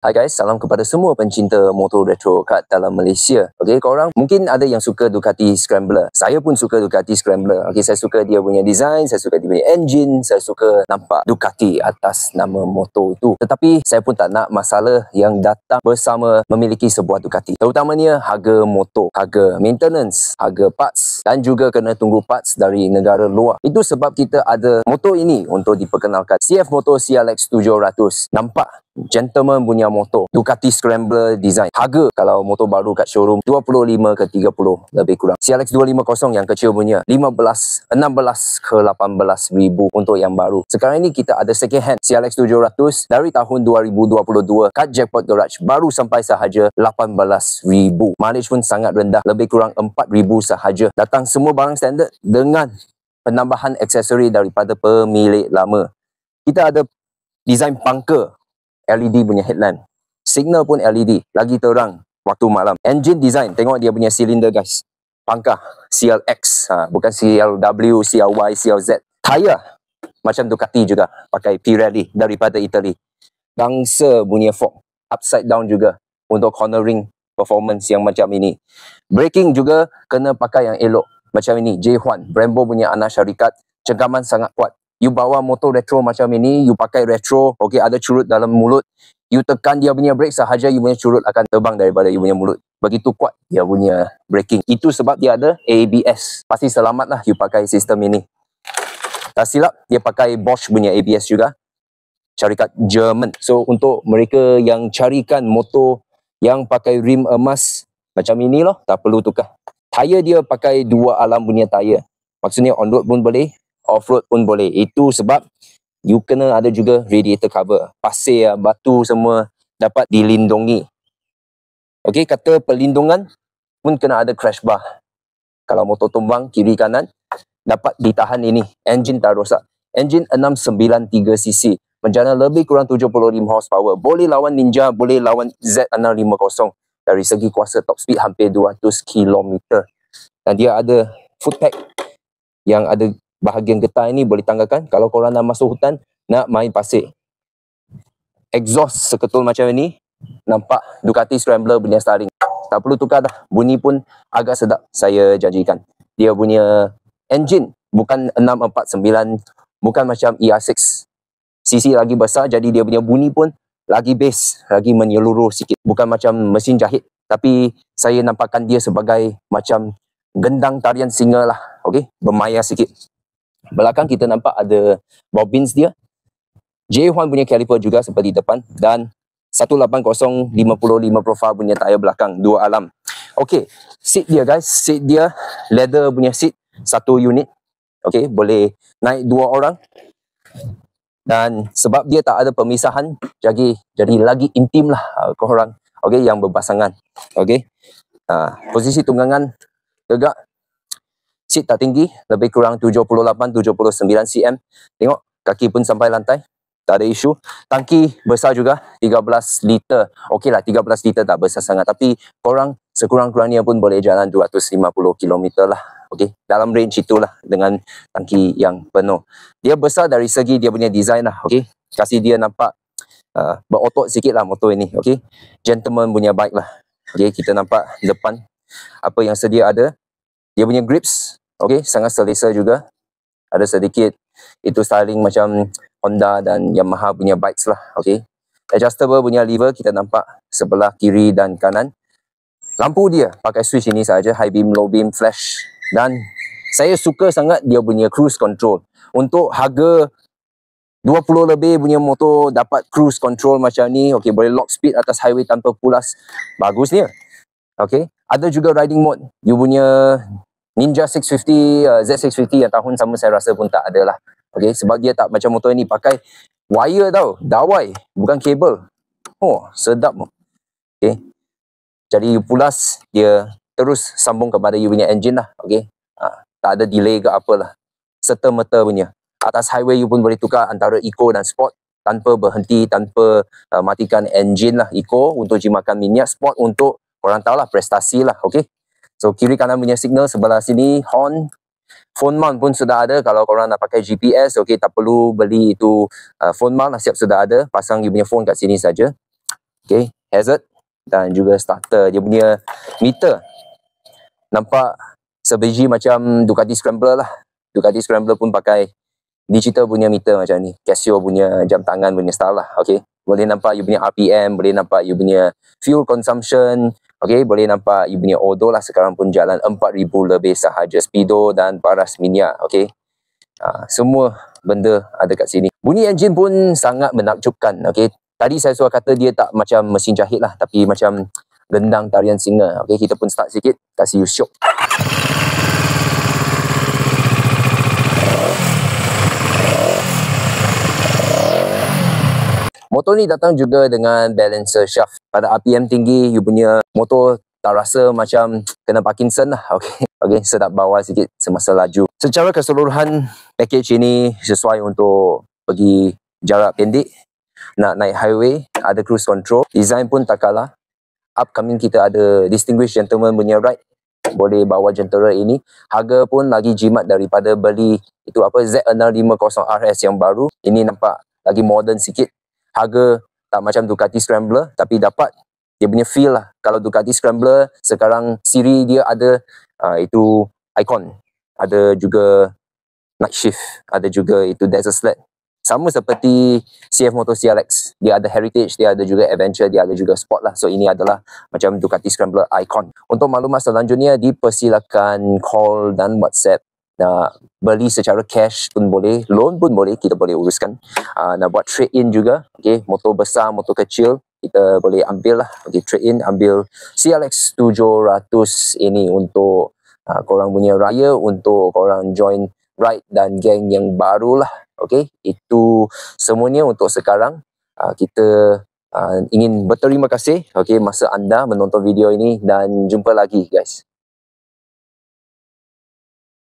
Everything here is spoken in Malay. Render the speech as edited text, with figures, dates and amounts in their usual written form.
Hai guys, salam kepada semua pencinta motor retro kat dalam Malaysia. Okey, korang mungkin ada yang suka Ducati Scrambler. Saya pun suka Ducati Scrambler. Okey, saya suka dia punya design, saya suka dia punya engine, saya suka nampak Ducati atas nama motor itu. Tetapi saya pun tak nak masalah yang datang bersama memiliki sebuah Ducati. Terutamanya harga motor, harga maintenance, harga parts dan juga kena tunggu parts dari negara luar. Itu sebab kita ada motor ini untuk diperkenalkan. CF Moto CLX 700. Nampak gentleman punya motor, Ducati Scrambler design. Harga kalau motor baru kat showroom 25 ke 30 lebih kurang. CLX 250 yang kecil punya 16 ke 18 ribu untuk yang baru. Sekarang ini kita ada second hand CLX 700 dari tahun 2022 kat Jackpot Garage, baru sampai sahaja 18 ribu. Mileage pun sangat rendah, lebih kurang 4 ribu sahaja. Datang semua barang standard dengan penambahan aksesori daripada pemilik lama. Kita ada design bunker, LED punya headlamp. Signal pun LED, lagi terang waktu malam. Engine design, tengok dia punya silinder guys. Pangkah CLX, bukan CLW, CLY, CLZ. Tayar macam Ducati juga, pakai Pirelli daripada Italy. Gangsa punya fork, upside down juga untuk cornering performance yang macam ini. Braking juga kena pakai yang elok macam ini. J1, Brembo punya anak syarikat, cengkaman sangat kuat. You bawa motor retro macam ini, you pakai retro, okey, ada curut dalam mulut, you tekan dia punya brake sahaja, you punya curut akan terbang daripada you punya mulut. Begitu kuat dia punya braking. Itu sebab dia ada ABS. Pasti selamatlah you pakai sistem ini. Tak silap, dia pakai Bosch punya ABS juga. Syarikat Jerman. So, untuk mereka yang carikan motor yang pakai rim emas macam ini loh, tak perlu tukar. Tayar dia pakai 2 alam punya tayar. Maksudnya on road pun boleh, off-road pun boleh. Itu sebab you kena ada juga radiator cover. Pasir, batu semua dapat dilindungi. Okey, kata perlindungan pun kena ada crash bar. Kalau motor tumbang kiri kanan, dapat ditahan ini. Engine tak rosak. Engine 693cc. Menjana lebih kurang 75 horsepower. Boleh lawan Ninja, boleh lawan Z650. Dari segi kuasa top speed hampir 200 km. Dan dia ada foot pack yang ada bahagian getah ini boleh tanggalkan kalau korang nak masuk hutan, nak main pasir. Exhaust seketul macam ini, nampak Ducati Scrambler punya styling. Tak perlu tukar dah, bunyi pun agak sedap, saya janjikan. Dia punya engine bukan 649, bukan macam ER6. CC lagi besar, jadi dia punya bunyi pun lagi bass, lagi menyeluruh sikit. Bukan macam mesin jahit, tapi saya nampakkan dia sebagai macam gendang tarian singa lah, okey, bermaya sikit. Belakang kita nampak ada bobbins dia. J1 punya caliper juga seperti depan. Dan 180 55 profile punya tayar belakang. 2 alam. Okey, seat dia guys. Seat dia leather punya seat. 1 unit. Okey, boleh naik 2 orang. Dan sebab dia tak ada pemisahan, jadi lagi intim lah korang. Okey, yang berpasangan. Okey. Posisi tunggangan tegak. Seat tak tinggi, lebih kurang 78-79 cm. Tengok, kaki pun sampai lantai. Tak ada isu. Tangki besar juga, 13 liter. Okey lah, 13 liter tak besar sangat. Tapi korang sekurang-kurangnya pun boleh jalan 250 km lah. Okey, dalam range itulah dengan tangki yang penuh. Dia besar dari segi dia punya design lah. Okey, kasih dia nampak berotot sikit lah motor ini. Okey, gentleman punya bike lah. Okey, kita nampak depan apa yang sedia ada. Dia punya grips, okey, sangat selesa juga. Ada sedikit itu styling macam Honda dan Yamaha punya bikes lah, okey. Adjustable punya lever kita nampak sebelah kiri dan kanan. Lampu dia pakai switch ini saja, high beam, low beam, flash. Dan saya suka sangat dia punya cruise control. Untuk harga 20 lebih punya motor dapat cruise control macam ni, okey, boleh lock speed atas highway tanpa pulas. Bagusnya. Okey, ada juga riding mode. You punya Ninja 650, Z650 yang tahun sama saya rasa pun tak ada lah. Okey, sebab dia tak macam motor ini pakai wire tau, dawai, bukan kabel. Oh, sedap. Okey. Jadi you pulas, dia terus sambung kepada you punya engine lah. Okey. Tak ada delay ke apalah. Serta-merta punya. Atas highway you pun boleh tukar antara eco dan sport tanpa berhenti, tanpa matikan engine lah. Eco untuk jimakan minyak, sport untuk korang tahulah prestasi lah, okey. So kiri kanan punya signal, sebelah sini horn, phone mount pun sudah ada. Kalau korang nak pakai GPS, okey, tak perlu beli itu phone mount lah, siap sudah ada. Pasang you punya phone kat sini saja. Okay, hazard dan juga starter. Dia punya meter nampak sebiji macam Ducati Scrambler lah. Ducati Scrambler pun pakai digital punya meter macam ni. Casio punya jam tangan punya style lah. Okay, boleh nampak you punya RPM, boleh nampak you punya fuel consumption. Okay, boleh nampak you punya odo lah. Sekarang pun jalan 4,000 lebih sahaja. Speedo dan paras minyak. Okay, semua benda ada kat sini. Bunyi enjin pun sangat menakjubkan. Okay, tadi saya suruh kata dia tak macam mesin jahit lah, tapi macam gendang tarian singa. Okay, kita pun start sikit, kasih you shock. Motor ni datang juga dengan balancer shaft. Pada RPM tinggi, you punya motor tak rasa macam kena Parkinson lah. Okay, sedap bawah sikit semasa laju. Secara keseluruhan, package ini sesuai untuk pergi jarak pendek, nak naik highway, ada cruise control. Design pun tak kalah. Upcoming kita ada Distinguished Gentleman punya ride. Boleh bawa jentera ini. Harga pun lagi jimat daripada beli itu apa Z650 RS yang baru. Ini nampak lagi modern sikit. Harga tak macam Ducati Scrambler, tapi dapat dia punya feel lah. Kalau Ducati Scrambler sekarang siri dia ada itu Icon, ada juga Night Shift, ada juga itu Desert Sled. Sama seperti CF Moto CLX, dia ada Heritage, dia ada juga Adventure, dia ada juga Sport lah. So ini adalah macam Ducati Scrambler Icon. Untuk maklumat selanjutnya, dipersilakan call dan WhatsApp. Nak beli secara cash pun boleh, loan pun boleh, kita boleh uruskan. Nak buat trade-in juga, okay, motor besar, motor kecil, kita boleh ambil lah. Okay, trade-in, ambil CLX 700 ini untuk korang punya raya, untuk korang join ride dan geng yang baru lah. Okay, itu semuanya untuk sekarang. Kita ingin berterima kasih, okay, masa anda menonton video ini dan jumpa lagi guys.